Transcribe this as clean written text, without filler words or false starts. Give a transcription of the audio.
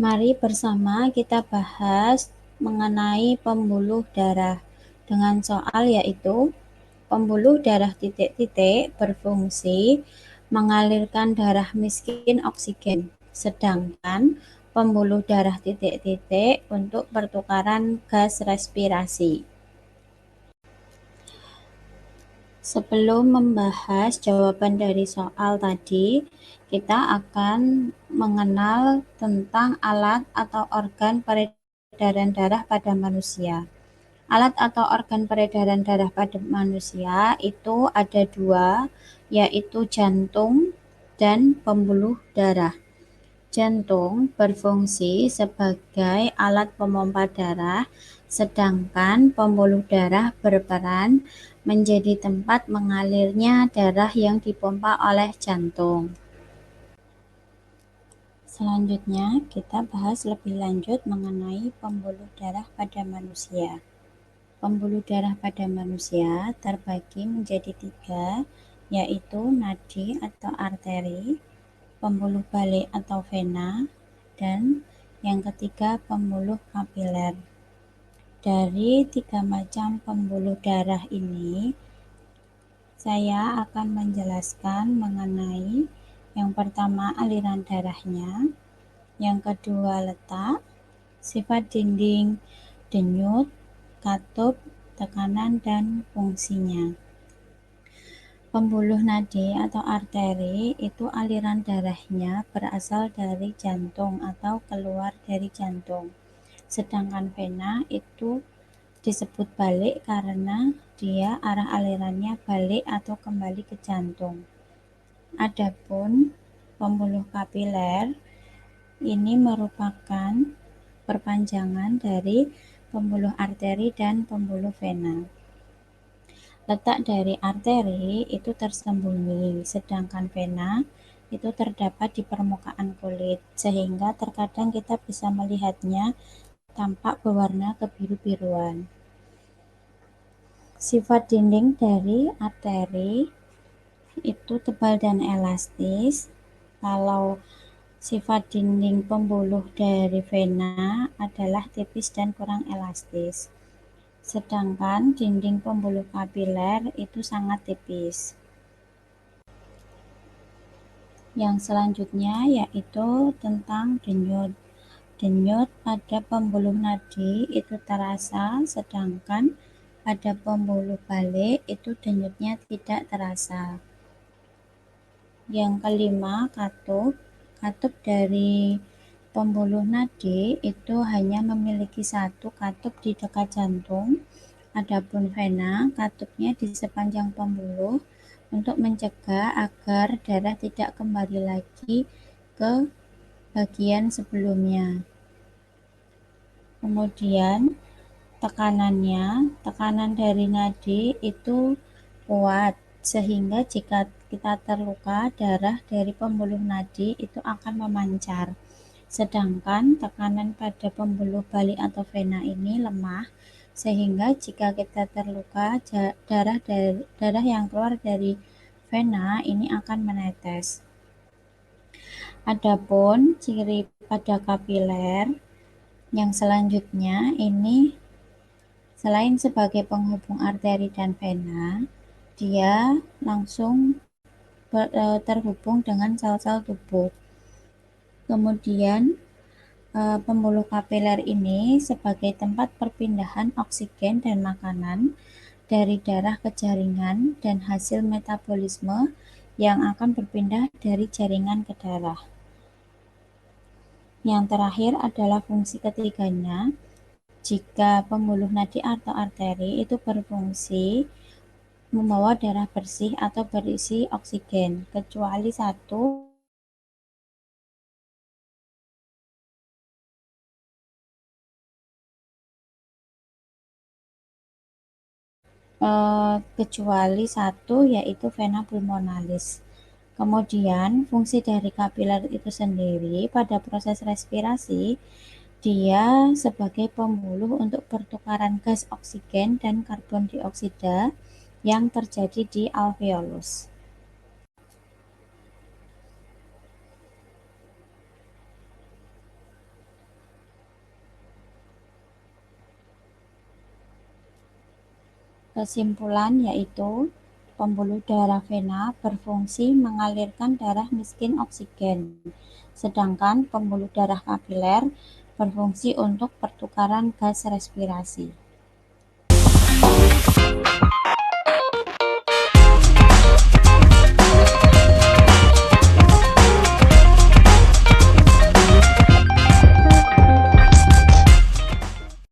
Mari bersama kita bahas mengenai pembuluh darah dengan soal yaitu pembuluh darah titik-titik berfungsi mengalirkan darah miskin oksigen, sedangkan pembuluh darah titik-titik untuk pertukaran gas respirasi. Sebelum membahas jawaban dari soal tadi, kita akan mengenal tentang alat atau organ peredaran darah pada manusia. Alat atau organ peredaran darah pada manusia itu ada dua, yaitu jantung dan pembuluh darah. Jantung berfungsi sebagai alat pemompa darah, sedangkan pembuluh darah berperan menjadi tempat mengalirnya darah yang dipompa oleh jantung. Selanjutnya, kita bahas lebih lanjut mengenai pembuluh darah pada manusia. Pembuluh darah pada manusia terbagi menjadi tiga, yaitu nadi atau arteri, pembuluh balik atau vena, dan yang ketiga pembuluh kapiler. Dari tiga macam pembuluh darah ini, saya akan menjelaskan mengenai yang pertama aliran darahnya, yang kedua letak, sifat dinding, denyut, katup, tekanan, dan fungsinya. Pembuluh nadi atau arteri itu aliran darahnya berasal dari jantung atau keluar dari jantung. Sedangkan vena itu disebut balik karena dia arah alirannya balik atau kembali ke jantung. Adapun pembuluh kapiler ini merupakan perpanjangan dari pembuluh arteri dan pembuluh vena. Letak dari arteri itu tersembunyi, sedangkan vena itu terdapat di permukaan kulit, sehingga terkadang kita bisa melihatnya tampak berwarna kebiru-biruan. Sifat dinding dari arteri itu tebal dan elastis. Kalau sifat dinding pembuluh dari vena adalah tipis dan kurang elastis. Sedangkan dinding pembuluh kapiler itu sangat tipis. Yang selanjutnya yaitu tentang denyut. Denyut pada pembuluh nadi itu terasa, sedangkan pada pembuluh balik itu denyutnya tidak terasa. Yang kelima, katup. Katup dari pembuluh nadi itu hanya memiliki satu katup di dekat jantung. Adapun vena, katupnya di sepanjang pembuluh untuk mencegah agar darah tidak kembali lagi ke bagian sebelumnya. Kemudian tekanan dari nadi itu kuat, sehingga jika kita terluka, darah dari pembuluh nadi itu akan memancar. Sedangkan tekanan pada pembuluh balik atau vena ini lemah, sehingga jika kita terluka, darah yang keluar dari vena ini akan menetes. Adapun ciri pada kapiler yang selanjutnya ini selain sebagai penghubung arteri dan vena, dia langsung terhubung dengan sel-sel tubuh. Kemudian pembuluh kapiler ini sebagai tempat perpindahan oksigen dan makanan dari darah ke jaringan dan hasil metabolisme yang akan berpindah dari jaringan ke darah. Yang terakhir adalah fungsi ketiganya. Jika pembuluh nadi atau arteri itu berfungsi membawa darah bersih atau berisi oksigen, kecuali satu yaitu vena pulmonalis. Kemudian fungsi dari kapiler itu sendiri pada proses respirasi, dia sebagai pembuluh untuk pertukaran gas oksigen dan karbon dioksida yang terjadi di alveolus. Kesimpulan yaitu pembuluh darah vena berfungsi mengalirkan darah miskin oksigen, sedangkan pembuluh darah kapiler berfungsi untuk pertukaran gas respirasi.